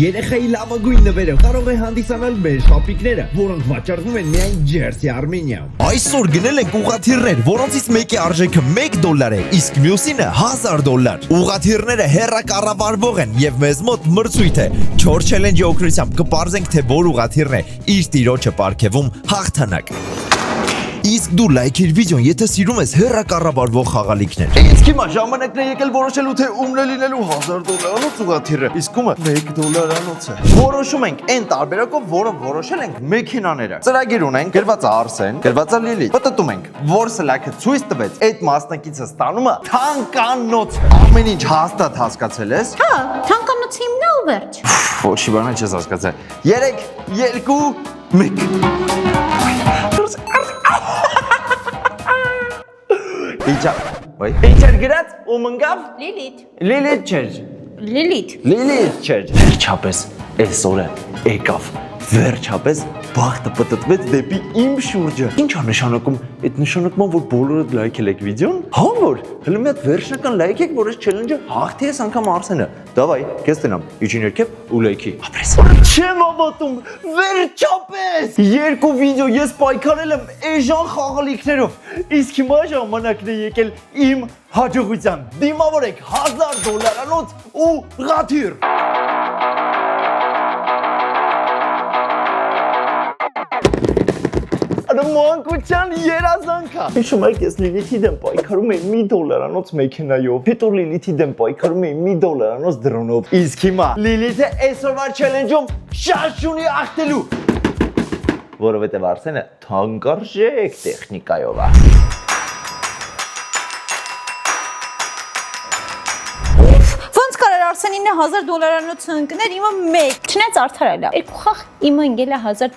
Երեխայի լավագույն նվերը կարող է հանդիսանալ մեր շապիկները, որոնք վաճառվում են միայն Jersey Armenia-ում։ Այսօր գնել ենք ուղղաթիռներ, որոնցից մեկի արժեքը $1 է, իսկ մյուսինը $1000։ Ուղղաթիռները հեռակառավարվող են եւ մեզ մոտ մրցույթ է։ 4 challenge-ի օգնությամբ կպարզենք, թե որ ուղղաթիռն է իր տիրոջը պարգևում հաղթանակ։ Իսկ դու լայքիր վիդեոն, եթե սիրում ես հեռակառավարվող խաղալիքներ։ Իսկ հիմա ժամանակն է եկել որոշելու, թե ումն է լինելու $1000 ուղղաթիռը, իսկ ումը $1-անոցը։ Որոշում ենք այն տարբերակով, որը որոշել ենք մեքենաները։ Ծրագիր ունենք, գրված է Արսեն, գրված է Լիլիթ։ Պտտում ենք, որ սլաքը ցույց տվեց, այդ մասնակիցը ստանում է թանկանոց։ Ամեն ինչ հաստատ հասկացել ես։ Հա, թանկանոցը իմն է ու վերջ։ Ոչի բան չես հասկացել։ 3, 2, 1։ Ինչ էր գրած ու մնգավ։ Լիլիթ չէր։ Լիլիթ չէր։ Վերջապես այսօրը եկավ։ Վերջապես բախտը պտտվեց դեպի իմ շուրջը։ Ինչ է նշանակում։ Այդ նշանակում որ բոլորը լայքել եք վիդեոն։ Հա որ։ Հələ մի հատ վերջնական լայք եք, որ այս challenge-ը հաղթի ես անգամ Արսենը։ Դավայ, քեզ տենամ։ Իջին երկև ու լայքի։ Ապրես։ Չեմ ավատում։ Վերջապես։ 2 վիդեո ես պայքարել եմ էժան խաղալիքներով։ Իսկ հիմա ժամանակն է եկել իմ հաջողության։ Դիմավորեք $1000-անոց ու ռաթիր։ Մանկության երազանքա։ Հիշում եք, ես Լիլիթի դեմ պայքարում էի $1-անոց մեքենայով, հետո Լիլիթի դեմ պայքարում էի $1-անոց դրոնով։ Իսկ հիմա Լիլիթը այսօրվա challenge-ում շանս ունի հաղթելու, որովհետև Արսենը թանկարժեք տեխնիկայով է։ Արսենինը $1000 ընկներ, իմը 1, չնայած արդարել է։ Երկու խաղ իմը ընկել է $1000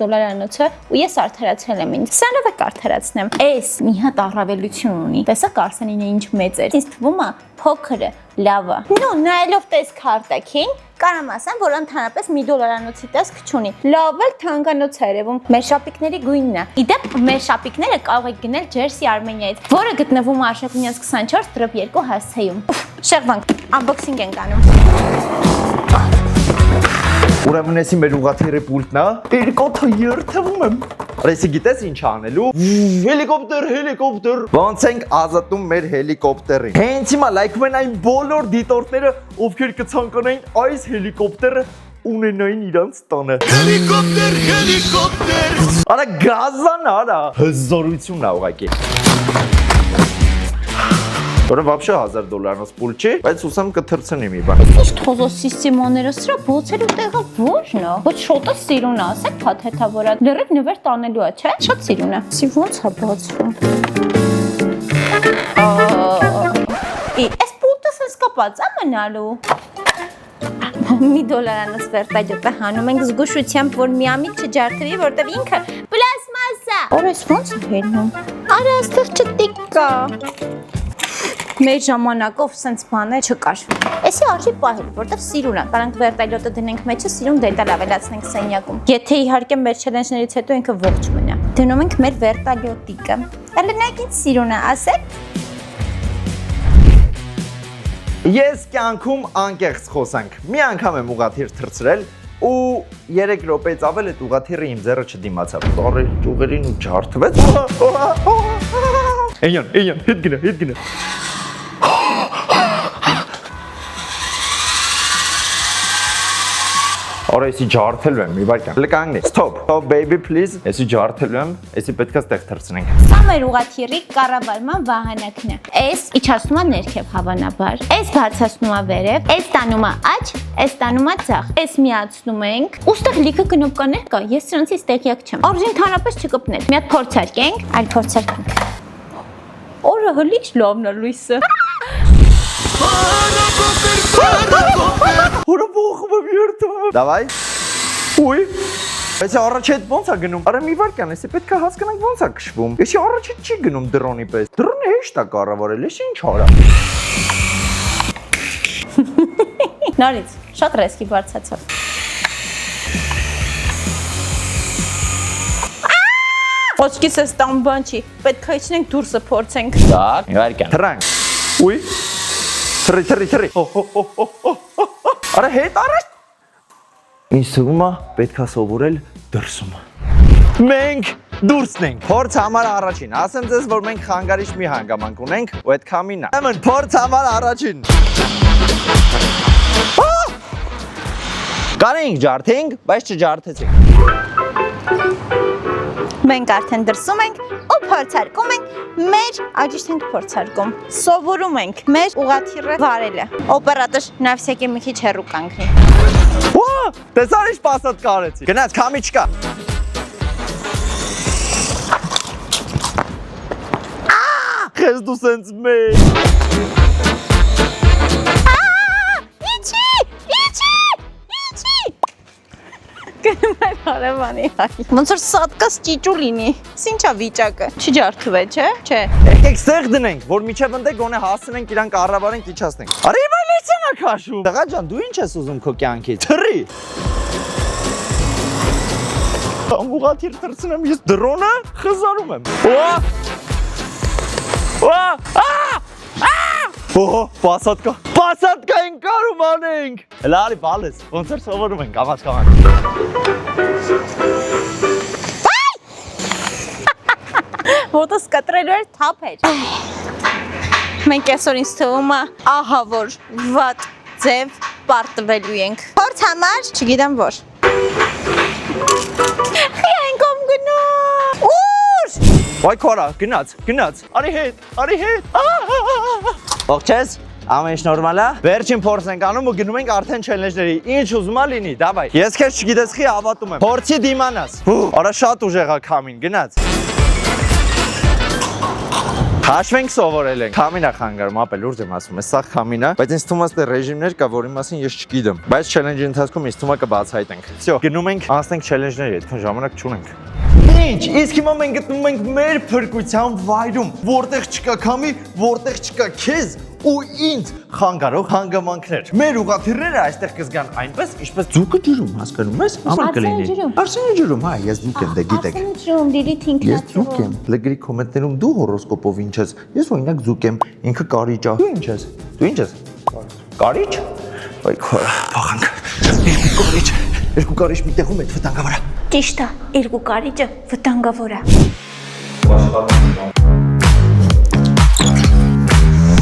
ու ես արդարացրել եմ ինձ։ Սրանով եք արդարացնեմ։ Էս մի հատ առավելություն ունի։ Տեսեք Արսենինը ինչ մեծ է։ Ինձ թվում է փոքրը լավ է։ Նո, նայելով տեսք հարտակին, կարամ ասեմ, որ ընդհանրապես $1-անոցի տեսք չունի։ Լավ էլ թանկանոց է երևում։ Մեր շապիկների գույնն է։ Իդեպ մեր շապիկները կարող եք գնել Jersey Armenia-ից, որը գտնվում է Արշակունյաց 24/2 հասցեում։ Շեղվանք, unboxing ենք անում։ Ուրեմն էսի մեր ուղղաթիռի պուլտն է։ Երկոթը երթվում եմ։ Ռեսի գիտես ինչ անելու։ Հելիկոպտեր։ Ոնց ենք ազատում մեր հելիկոպտերին։ Հենց հիմա լայքում են այն բոլոր դիտորդները, ովքեր կցանկանային այս հելիկոպտերը ունենային իրանց տանը։ Հելիկոպտեր։ Արա գազան արա։ Հզորությունն է ուղղակի։ Որը вообще $1000 պուլ չի, բայց ուսամ կթրցնի մի բան։ Ինչ թոզոսիստիմաները սրա բոցելու տեղը ո՞րն է։ Ոչ շոտը սիրուն է, ասեք փաթեթավորա։ Լրիվ նվեր տանելու է, չէ՞։ Շատ սիրուն է։ Սի ո՞նց է բացվում։ Էս պուլտը sense կապած է մնալու։ $1-անոց վերտաջոտը հանում ենք զգուշությամբ, որ միամիտ չջարդվի, որտեղ ինքը պլաստմաս է։ Օրես ո՞նց է հելնում։ Արա այստեղ չտիկա։ Մեր ժամանակով սենց բաներ չկար։ Էսի արժի պահել, որտեղ սիրուն է, կարանք վերտալյոտը դնենք մեջը, սիրուն դետալ ավելացնենք սենյակում։ Եթե իհարկե մեր չելենջներից հետո ինքը ողջ մնա։ Դնում ենք մեր վերտալյոտիկը։ Հələ նայեք ինչ սիրուն է, ասեք։ Ես կյանքում անկեղծ խոսանք։ Մի անգամ եմ ուղղաթիռ թրցրել ու 3 րոպեից ավել այդ ուղղաթիռը իմ ձեռը չդիմացավ։ Ծառի ճյուղերին ու ջարդվեց։ Էյան, հետ գնա։ Արա էսի ջարդելու եմ, մի վայրկյան։ Լկանգնի։ Stop baby please։ Էսի ջարդելու եմ, էսի պետք է ստեղ թրցնենք։ Սա մեր ուղղաթիռի կառավարման վահանակն է։ Էս իջացնում է ներքև հավանաբար։ Էս բարձրացնում է վերև, էս տանում է աջ, էս տանում է ձախ։ Էս միացնում ենք։ Ուստեղ լիքը կնոպկաներ կա, ես սրանցից տեղյակ չեմ։ Արժին ընդհանրապես չկպներ։ Մի հատ փորձարկենք, այլ փորձարկենք։ Օրը հլիչ լավն է լույսը։ Որը ողում եմ երթվում։ Դավայ։ Ուй։ Բայց առաջ հետ ոնց է գնում։ Արա մի վարքան, էսի պետք է հասկանանք ոնց է քշվում։ Էսի առաջ հետ չի գնում դրոնի պես։ Դրոնը հեշտ է կառավարել, էսի ինչ արա։ Նորից, շատ ռեսկի բարձացավ։ Ոչքիս էս տան բան չի, պետք է իջնենք դուրսը փորձենք։ Так, մի վարքան։ Թռանք։ Ուй։ Թռի։ Արա հետ առաջ։ Ինչ թվում է, պետքա սովորել դրսում։ Մենք դուրսն ենք։ Փորձ համար առաջին։ Ասեմ ձեզ, որ մենք խանգարիչ մի հանգամանք ունենք, ու այդ կամինն է։ Ուրեմն փորձ համար առաջին։ Կարենք ջարդենք, բայց չջարդեցինք։ Մենք արդեն դրսում ենք ու փորձարկում ենք մեր աջիշտ ենք փորձարկում։ Սովորում ենք մեր ուղղաթիռը վարելը։ Օպերատոր նավսեկի մի քիչ հեռու կանգնի։ Ո՞, տեսար ինչ պասատ կարեցի։ Գնաց, քամի չկա։ Քեզ դու սենց մեծ։ Հարևանի հայ։ Ոնց որ սատկաս ճիճու լինի։ Ինչ է վիճակը։ Չջարդվե, չէ՞։ Չէ։ Եկեք ստեղ դնենք, որ միջև ընդ գոնե հասնենք իրան կառավարենք իջացնենք։ Արի մայլեցնա քաշում։ Տղա ջան, դու ինչ ես ուզում քո կյանքից։ Թռի։ Ամուղաթիր տրցնեմ ես դրոնը խզարում եմ։ Օհո, պասատկա ենք կարում անենք։ Հələ արի բալես, ոնց էր սովորում ենք, կամաց։ Ոտս կտրելու էր թափ էր։ Մենք այսօր ինձ թվում է ահա որ վատ ձև պարտվելու ենք։ Փորձ համար, չգիտեմ որ։ Ենք ում գնում։ Ուր։ Ոայ քորա, գնաց, արի հետ։ Ողջես, ամեն ինչ նորմալ է։ Վերջին փորձ ենք անում ու գնում ենք արդեն չելենջների։ Ինչ ուզում ա լինի, դավայ։ Ես քեզ չգիտես խի հավատում եմ։ Փորձի դիմանաս։ Արա շատ ուժեղ է քամին, գնաց։ Հաշվենք սովորել ենք։ Քամին է խանգարում, ապել ուրջ եմ ասում, այս սա քամին է, բայց ինձ թվում է դե ռեժիմներ կա, որի մասին ես չգիտեմ։ Բայց չելենջի ընթացքում ինձ թվում է կբացահայտենք։ Всё, գնում ենք, անցնենք չելենջների, այդքան ժամանակ չունենք։ Ինչ, իսկ հիմա մենք գտնվում ենք մեր փրկության վայրում, որտեղ չկա քամի, որտեղ չկա քեզ ու ինձ խանգարող հանգամանքներ։ Մեր ուղղաթիռները այստեղ կզգան այնպես, ինչպես ձուկը ջրում, հասկանում ես, ամեն կլինի։ Արսենը ջրում, հա, ես ձուկ եմ, դե գիտեք։ Արսենը ջրում, Լիլիթ ինքն է Ես ձուկ եմ։ Լեգրի կոմենտներում դու հորոսկոպով ինչ ես։ Ես օրինակ ձուկ եմ, ինքը կարիճ է։ Դու ինչ ես։ Դու ինչ ես։ Կարիճ։ Ոայ քորա, փոխանք։ Երկու կարիճ մի տեղում է վտանգավոր է։ Ճիշտ է, երկու կարիճը վտանգավոր է։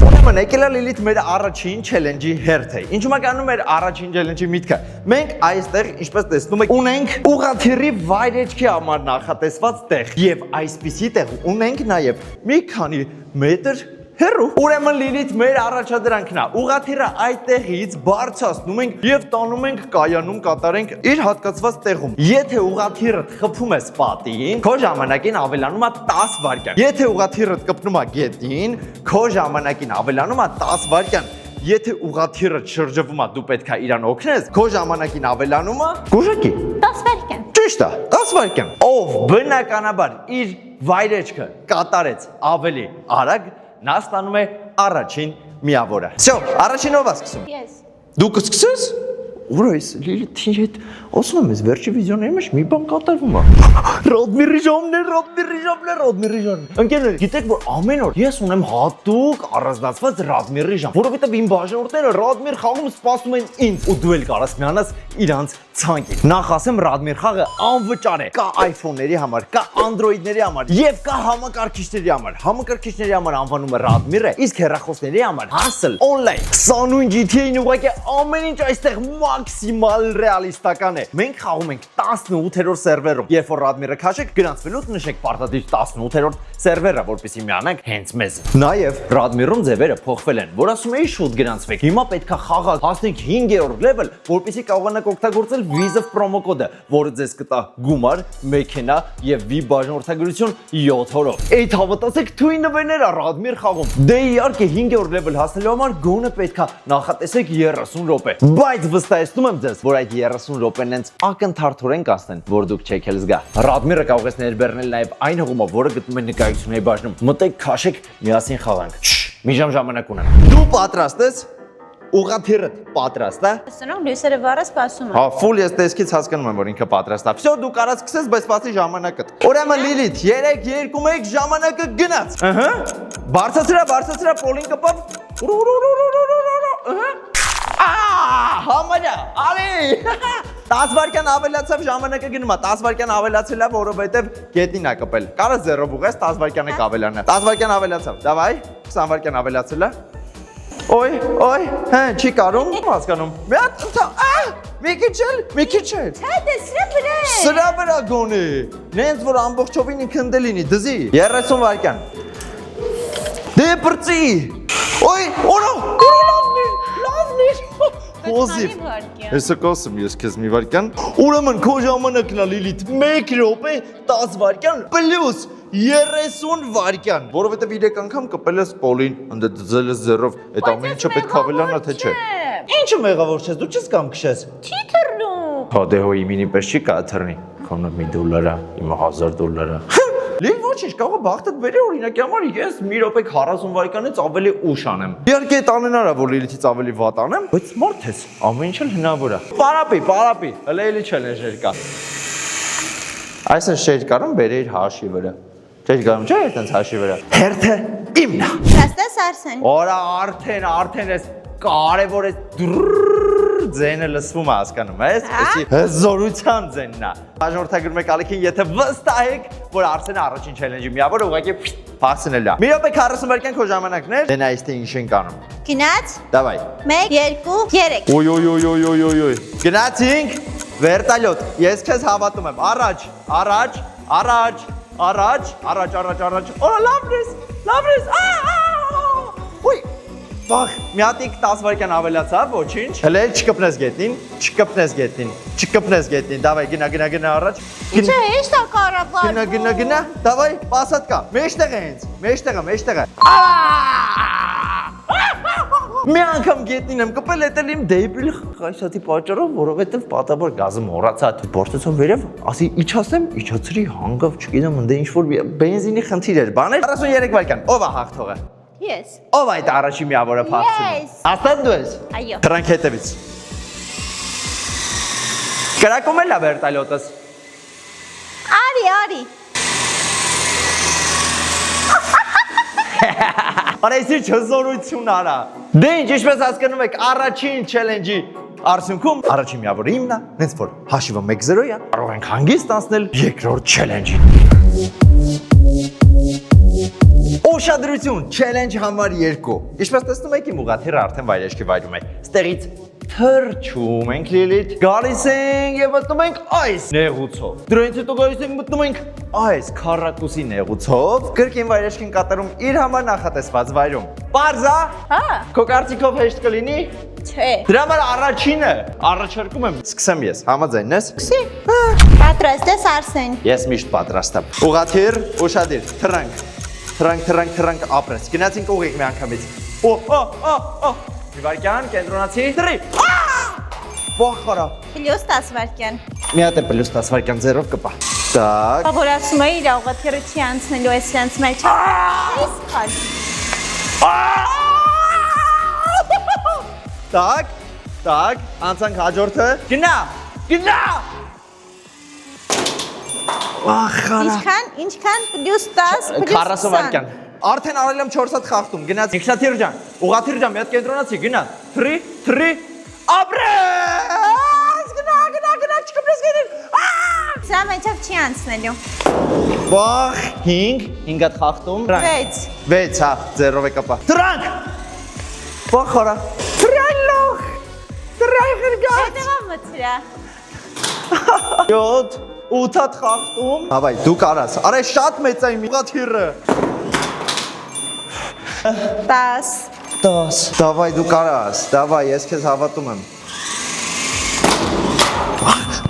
Ուրեմն եկել է Լիլիթ մեր առաջին չելենջի հերթը։ Ինչու՞մ է կանում մեր առաջին չելենջի միտքը։ Մենք այստեղ, ինչպես տեսնում եք, ունենք ուղղաթիռի վայրեջքի համար նախատեսված տեղ եւ այսպիսի տեղ ունենք նաեւ մի քանի մետր հեռու։ Ուրեմն Լիլիթ մեր առաջադրանքն է։ Ուղղաթիռը այդտեղից բարձրացնում ենք եւ տանում ենք կայանում կատարենք իր հատկացված տեղում։ Եթե ուղղաթիռը խփում է սպատին, քո ժամանակին ավելանում է 10 վայրկյան։ Եթե ուղղաթիռը կպնում է գետին, քո ժամանակին ավելանում է 10 վայրկյան։ Եթե ուղղաթիռը շրջվում է, դու պետք է իրան օգնես, քո ժամանակին ավելանում է գուժակի 10 վայրկյան։ Ճիշտ է, 10 վայրկյան։ Ով բնականաբար իր վայրեջքը կատարեց ավելի արագ, նա ստանում է առաջին միավորը։ Всё, առաջին ով է սկսում։ Ես։ Դու կսկսես։ Ուր ես Լիլիթի հետ ասում եմ, ես վերջի վիդեոների մեջ մի բան կատարվում է։ Ռոդմիրի ժամն։ Ընկերներ, գիտեք որ ամեն օր ես ունեմ հատուկ առանձնացված Ռադմիրի ժամ, որովհետև իմ բաժանորդները Ռադմիր խաղում սպասում են ինձ ու դու էլ կարաս միանաս իրանց ցանկին։ Նախ ասեմ Ռադմիր խաղը անվճար է։ Կա iPhone-ների համար, կա Android-ների համար եւ կա համակարգիչների համար։ Համակարգիչների համար անվանումը Ռադմիր է, իսկ հեռախոսների համար Hustle Online։ 25 GTA-ն ուղղակի ամեն ինչ այստեղ մաքսիմալ ռեալիստական է։ Մենք խաղում ենք 18-րդ սերվերում։ Երբ որ Ռադմիրը քաշեք, գրանցվելուց նշեք պարտադիր 18-րդ սերվերը, որպեսզի միանանք հենց մեզ։ Նաև Ռադմիրում ձևերը փոխվել են, որ ասում էի շուտ գրանցվեք։ Հիմա պետքա խաղալ, հասնենք 5-րդ level, որպեսզի կարողանաք օգտագործել Visa promo կոդը, որը ձեզ կտա գումար, մեքենա եւ VIP բաժանորդագրություն 7 օրով։ Այդ հավատացեք թույն նվերներ Ռադմիր խաղում։ Դե իհարկե 5-րդ level հասնելու համար գոնե պետքա նախատեսեք 30 րոպե։ Բայց վստահեցնում եմ ձեզ, որ այդ 30 րոպեն հենց ակնթարթորեն կասնեն, որ դուք չեք էլ զգա։ Ռադմիրը կարող է ներբեռնել նաև այն հողումը, որը գտնում է նկարությունների բաժնում։ Մտեք, քաշեք, միասին խաղանք։ Մի ժամ ժամանակ ունեմ։ Դու պատրաստ ես։ Ուղղաթիռդ պատրաստ է։ Սրանք լույսերը վառը սպասում են։ Հա, ֆուլ ես տեսքից հասկանում եմ, որ ինքը պատրաստ է։ Всё, դու կարաս սկսես, բայց սպասի ժամանակը։ Ուրեմն Լիլիթ, 3, 2, 1 ժամանակը գնաց։ Ըհը։ Բարձրացրա, պոլին կպավ։ Ըհը։ Համարյա, արի։ 10 վայրկյան ավելացավ ժամանակը գնում է 10 վայրկյան ավելացել է որովհետև գետին է կպել կարա 0 ուղես 10 վայրկյան է ավելանա 10 վայրկյան ավելացավ դավայ 20 վայրկյան ավելացել է Օй, հա, չի կարում, հասկանում։ Մի հատ, մի քիչ էլ։ Չէ, դե Սրա վրա գոնի։ Նենց որ ամբողջովին ինքն դե լինի, դզի։ 30 վայրկյան։ Դե բրծի։ Օй, լավն է։ Հոզիվ։ Հեսա կասեմ ես քեզ մի վայրկյան։ Ուրեմն քո ժամանակն է Լիլիթ 1 րոպե 10 վայրկյան պլյուս 30 վայրկյան, որովհետև 3 անգամ կպել ես պոլին, ընդ դզել ես 0-ով, այդ ամեն ինչը պետք է ավելանա թե չէ։ Ինչը մեղավոր չես, դու չես կամ քշես։ Չի թռնում։ Հա դե հո իմինի պես չի կա թռնի։ Քոնը $1 է, իմը $1000 է։ Լին ոչինչ, կարող է բախտդ բերի օրինակի համար ես մի րոպե 40 վայրկյանից ավելի ուշ անեմ։ Իհարկե այդ անհնար է որ Լիլիթից ավելի վատ անեմ, բայց մարդ ես, ամեն ինչ էլ հնարավոր է։ Պարապի, հələ էլի չելեժեր կա։ Այս է շեյր կարում բերեիր հաշի վրա։ Չէ՞ գարում չէ՞ այդտենց հաշի վրա։ Հերթը իմն է։ Հաստես Արսեն։ Օրա արդեն էս կարևոր է ձենը լսվում է հասկանում ես, էսի հզորության ձենն է։ Հաջորդագրում եք ալիքին, եթե վստահ եք, որ Արսենը առաջին չելենջի միավոր ուղղակի հասցնել է։ Մի րոպե 40 վայրկյան քո ժամանակն էր։ Դե նայես թե ինչ ենք անում։ Գնաց։ Դավայ։ 1 2 3 Օյ։ Գնացինք վերտալյոտ։ Ես քեզ հավատում եմ։ Առաջ։ Օ, լավն ես։ Ոյ։ Վախ, մի հատիկ 10 վայրկյան ավելացավ, ոչինչ։ Հələ չկպնես գետին, դավայ գնա առաջ։ Չէ, հեշտ է կարաբար։ Գնա, դավայ, պասատ կա, մեջտեղ է հենց, մեջտեղը։ Մի անգամ գետնին եմ կպել, էդ էլ իմ դեբիլ խայսատի պատճառով, որովհետև պատաբար գազը մոռացա, բորտեցով վերև, ասի իջացեմ, իջացրի հանգավ, չգիտեմ, ընդ ինչ-որ բենզինի խնդիր էր, բաներ։ 43 վայրկյան, ով է հաղթողը։ Ես։ Ով այդ առաջի միավորը փախցնում։ Ես։ Հաստատ դու ես։ Այո։ Դրանք հետևից։ Կրակում էլ է վերտալյոտս։ Արի։ Արեցի չզորություն արա։ Դե ինչ, ինչպես հասկանում եք, առաջին չելենջի արդյունքում առաջին միավորը իմն է, հենց որ հաշիվը 1-0 է, կարող ենք հանգիստ անցնել երկրորդ չելենջին։ Ուշադրություն, չելենջ համար 2։ Ինչպես տեսնում եք, իմ ուղղաթիռը արդեն վայրեջքի վայրում է։ Ստեղից թռչում ենք Լիլիթ, գալիս ենք եւ մտնում ենք այս նեղուցով։ Դրանից հետո գալիս ենք մտնում ենք այս քառակուսի նեղուցով։ Կրկին վայրեջքին կատարում իր համար նախատեսված վայրում։ Պարզա։ Հա։ Քո կարծիքով հեշտ կլինի։ Չէ։ Դրա համար առաջինը առաջարկում եմ սկսեմ ես, համաձայն ես։ Սկսի։ Պատրաստ ես Արսեն։ Ես միշտ պատրաստ եմ։ Ուղղաթիռ, ուշադիր, թռանք, ապրես։ Գնացինք ուղիղ մի անգամից։ Մի վայրկյան, կենտրոնացի, թռի։ Բախարա։ Պլյուս 10 վայրկյան։ Մի հատ է պլյուս 10 վայրկյան 0-ով կպա։ Так։ Որ ասում է իր ուղղաթիռը չի անցնելու, էս անցնում է չի։ Էս քար։ Так, անցանք հաջորդը։ Գնա։ Ախարա։ Ինչքան պլյուս 10 պլյուս 40 վայրկյան։ Արդեն արել եմ 4 հատ խախտում, գնաց Ինքնաթիռ ջան, ուղղաթիռ ջան, մի հատ կենտրոնացի, գնա, թռի, ապրես, գնա, չկպրես գետին, Սա մեջով չի անցնելու։ Վախ, 5 հատ խախտում, 6, հա, 0-ով է կապա, թրանք, վախ արա, թրայլող, խրգած, Հետևա մտրա։ 7, 8 հատ խախտում, հավայ, դու կարաս, արա շատ մեծ է իմ ուղղաթիռը, 10 Դավայ դու կարաս, դավայ, ես քեզ հավատում եմ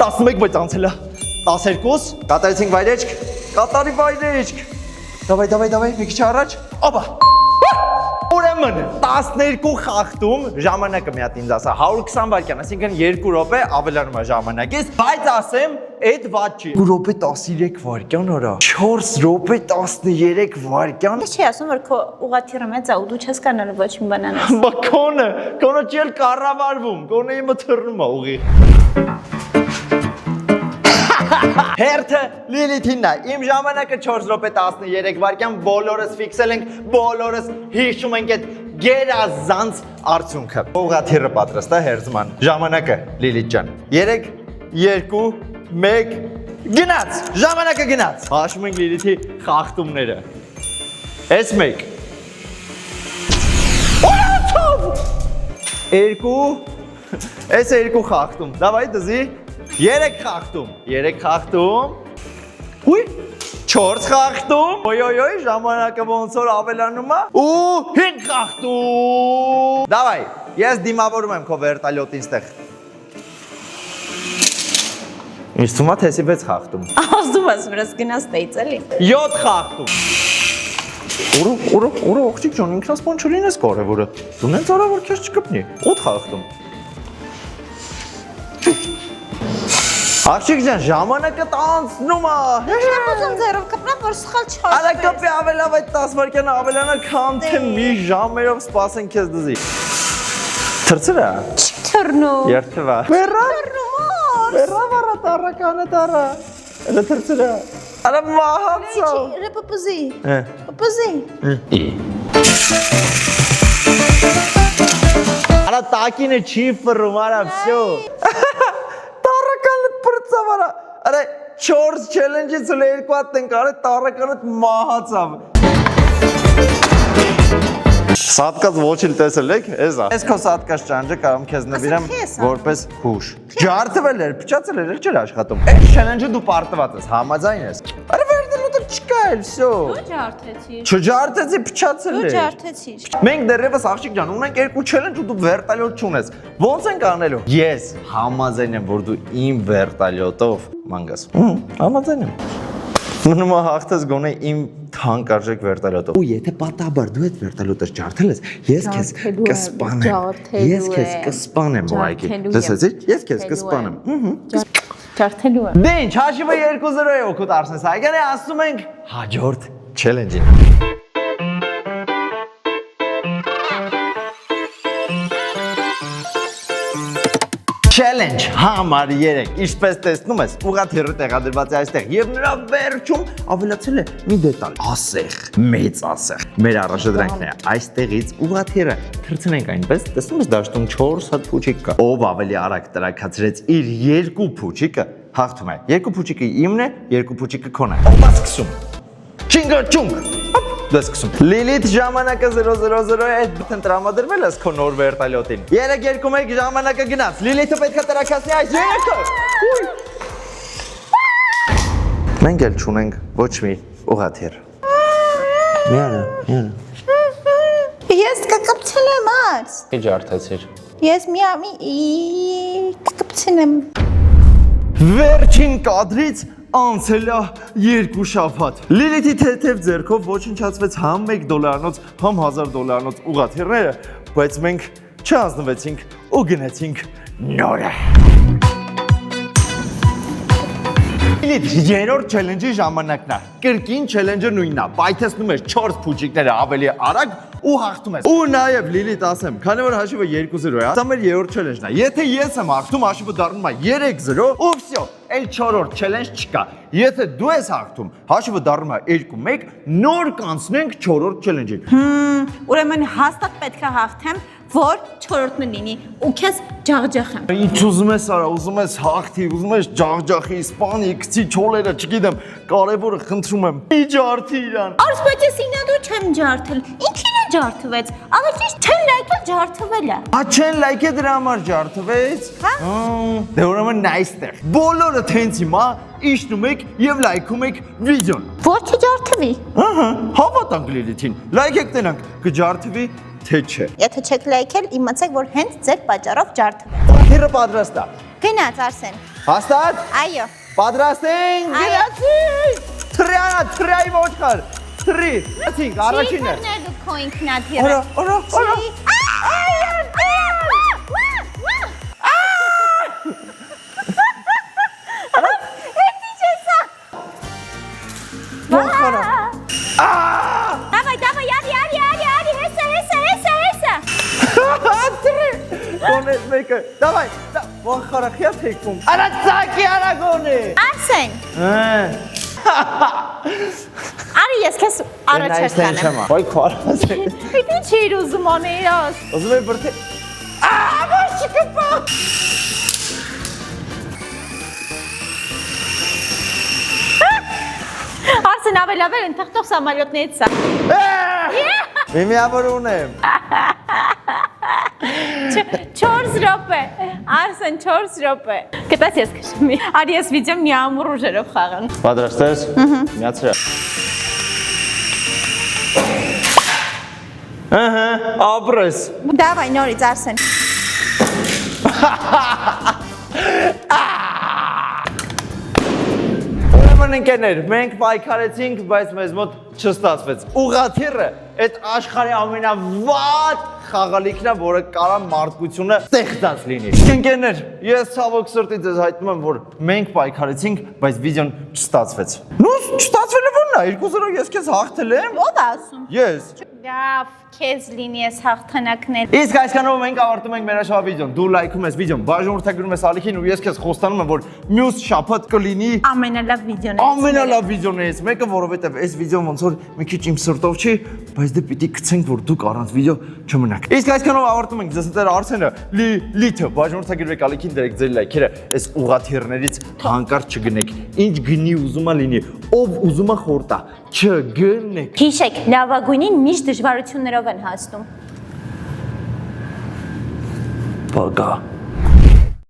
11 բայց անցել է 12, կատարեցինք վայրեջք, կատարի վայրեջք Դավայ, մի քիչ առաջ, ապա Ուրեմն 12 խախտում ժամանակը մի հատ ինձ ասա 120 վայրկյան, այսինքն 2 րոպե ավելանում է ժամանակից, բայց ասեմ այդ ված չի 2 րոպե 13 վայրկյան արա 4 րոպե 13 վայրկյան Ես չի ասում, որ քո ուղղաթիռը մեծ է ու դու չես կանալու ոչ մի բան անես։ Բա կոնը չի էլ կառավարվում, կոնը իմը թռնում է ուղի Հերթը Լիլիթինն է, իմ ժամանակը 4 րոպե 13 վայրկյան, բոլորս ֆիքսել ենք, բոլորս հիշում ենք այդ գերազանց արդյունքը։ Ուղղաթիռը պատրաստ է հերձման։ Ժամանակը Լիլիթ ջան, 3, 1 գնաց, ժամանակը գնաց։ Հաշվում ենք Լիլիթի խախտումները։ Այս 1 2 Այս 2 խախտում։ Դավայ դզի 3 խախտում։ 3 խախտում։ Հույ 4 խախտում։ Ոյ, ժամանակը ոնց որ ավելանում է։ Ու 5 խախտում։ Դավայ, ես դիմավորում եմ քո վերտալյոտին ստեղ։ Ինձ թվում է թե 6 խախտում։ Ազդում ես վրաս գնաց տեից էլի։ 7 խախտում։ Ուր ողջիկ ջան, ինքնասպան չլինես կարևորը։ Դու նենց արա որ քեզ չկպնի։ 8 խախտում։ Աղջիկ ջան, ժամանակը տանցնում է։ Չեմ ուզում ձեռով կպնամ, որ սխալ չհաշվես։ Արա կպի ավելավ այդ 10 վայրկյանը ավելանա, քան թե մի ժամերով սպասեն քեզ դզի։ Թրծրա։ Չի թռնում։ Երթվա։ Վերա վարա տարականը տարա։ Elə թրծրա։ Արա մահացա։ Ռեպոպոզի։ Հա։ Պոպոզի։ Արա տակինը չի ֆռում, արա всё։ Տարականը պրծավ արա։ Արա 4 challenge-ից ու 2 հատ ենք արել, տարականը մահացավ։ Սատկած ոչինչ տեսել եք, էսա։ Ես քո սատկած ճանճը կարող քեզ նվիրեմ որպես հուշ։ Ջարդվել էր, փչացել էր, չէր աշխատում։ Այս challenge-ը դու պարտված ես, համաձայն ես։ Արա վերդելուտը չկա էլ, всё։ Դու ջարդեցիր։ Չջարդեցի, փչացել Դու էր։ ջարդեցիր։ Մենք դեռևս աղջիկ ջան, ունենք 2 challenge ու դու վերտալյոտ չունես։ Ոնց ենք անելու։ Ես համաձայն եմ, որ դու իմ վերտալյոտով ման գաս։ Համաձայն եմ։ Մնում է հաղթես գոնե իմ թանկարժեք վերտալյոտով։ Ու եթե պատաբար դու այդ վերտալյոտը ջարդել ես, ես քեզ կսպանեմ։ Ես քեզ կսպանեմ, ուղղակի։ Լսեցի՞ր։ Ես քեզ կսպանեմ։ Ջարդելու եմ։ Դե ինչ, հաշիվը 2-0 է օգուտ Արսեն Սահակյանի, ասում ենք հաջորդ challenge-ին։ Challenge համար 3, ինչպես տեսնում ես, ուղղաթիռը տեղադրված է այստեղ եւ նրա վերջում ավելացել է մի դետալ, ասեղ, մեծ ասեղ։ Մեր առաջադրանքն է այստեղից ուղղաթիռը թռցնենք այնպես, տեսնում ես դաշտում 4 հատ փուչիկ կա։ Ով ավելի արագ տրաքացրեց իր 2 փուչիկը, հաղթում է։ 2 փուչիկը իմն է, 2 փուչիկը քոնը։ Ով է սկսում։ Չինգա-չունգ։ Դու սկսում։ Լիլիթ ժամանակը 0:00 է, դու տրամադրվել ես քո նոր վերտալյոտին։ 3-2-1 ժամանակը գնաց։ Լիլիթը պետք է տրաքացնի այս երեքը։ Մենք էլ չունենք ոչ մի ուղղաթիռ։ Միանա։ Ես կկպցել եմ արս։ Ինչ արտացիր։ Ես մի կկպցել եմ։ Վերջին կադրից անցել է 2 շաբաթ։ Լիլիթի թեթև ձեռքով ոչնչացվեց համ $1, համ $1000 ուղղաթիռները, բայց մենք չհանձնվեցինք ու գնացինք նորը։ Լիլիթ, երրորդ challenge-ի ժամանակն է։ Կրկին challenge-ը նույնն է։ Պայթեցնում ես 4 փուչիկները ավելի արագ ու հաղթում ես։ Ու նաև Լիլիթ ասեմ, քանի որ հաշիվը 2-0 է, դա մեր երրորդ challenge-ն է։ Եթե ես եմ հաղթում, հաշիվը դառնում է 3-0, ու всё, այլ 4-րդ challenge չկա։ Եթե դու ես հաղթում, հաշիվը դառնում է 2-1, նոր կանցնենք 4-րդ challenge-ին։ Ուրեմն հաստատ պետք է հաղթեմ, որ 4-րդն լինի ու քեզ ջաղջախեմ։ Ինչ ուզում ես արա, ուզում ես հաղթի, ուզում ես ջաղջախի, սպանի, գցի չոլերը, չգիտեմ, կարևորը խնդրում եմ։ Մի ջարդի իրան։ Արս բայց ես ինադու չեմ ջարդել։ Ինչին է ջարդվեց։ Ավելի ճիշտ չեն լայքել ջարդվել է։ Հա չեն լայքը դրա համար ջարդվեց։ Հա։ Դե ուրեմն այստեղ։ Բոլորը թենց հիմա իջնում եք եւ լայքում եք վիդեոն։ Ոչ ջարդվի։ Ահա, հավատանք Լիլիթին։ Լայքեք տենանք, կջարդվի թե չէ։ Եթե չեք լայքել, իմացեք, որ հենց ձեր պատճառով ջարդվել։ Թիրը պատրաստ է։ Գնաց Արսեն։ Հաստատ։ Այո։ Պատրաստ ենք։ Գնացինք։ Թրիայի ոչխար։ Թրի։ Գնացինք, առաջինը։ Չի դու քո ինքնաթիռը։ Արա։ Ոչխարը։ Давай, яри, հեսա։ Կոնես մեկը, դավայ, ոչխարը խիա թեքվում։ Արա ծակի արագոնի։ Արսեն։ Արի ես քեզ առաջ կանեմ։ Ոյ քարած է։ Դու չիր ուզում անեյաս։ Ուզում եմ բրթե։ Ոչ չկպա։ առավելավել ընթեղտող սամալյոտներից սա։ Մի միավոր ունեմ։ 4 րոպե։ Արսեն 4 րոպե։ Գտած ես քշմի։ Արի ես վիդեոն մի ամուր ուժերով խաղան։ Պատրաստ ես։ Միացրա։ Ահա, ապրես։ Դավայ նորից Արսեն։ Ուրեմն ընկերներ, մենք պայքարեցինք, բայց մեզ մոտ չստացվեց։ Ուղղաթիռը այդ աշխարհի ամենավատ խաղալիքն է, որը կարա մարդկությունը ստեղծած լինի։ Ընկերներ, ես ցավոք սրտի ձեզ հայտնում եմ, որ մենք պայքարեցինք, բայց վիդեոն չստացվեց։ Նույն չստացվել է ո՞րն է, 2-0 ես քեզ հաղթել եմ։ Ո՞վ է ասում։ Ես։ Լավ, քեզ լինի ես հաղթանակներ։ Իսկ այսքանով մենք ավարտում ենք մեր աշխարհ վիդեոն։ Դու լայքում ես վիդեոն, բաժանորդագրում ես ալիքին ու ես քեզ խոստանում եմ, որ մյուս շաբաթ կլինի Ամենալավ վիդեոն է։ ամենալավ վիդեոներից մեկը, որովհետև այս վիդեոն ոնց որ մի քիչ իմ սրտով չի, բայց դե պիտի գցենք, որ դուք առանց վիդեո չմնաք։ Իսկ այսքանով ավարտում ենք ձեզ ընտեր Արսենը, լիթը, բաժանորդագրվեք ալիքին, դրեք ձեր լայքերը, այս ուղաթիռներից հանկարծ չգնեք։ Ինչ գնի ուզում է լինի, ով ուզում է խորտա, չգնեք։ Հիշեք, լավագույնին միշտ դժվարություններով են հասնում։ Բագա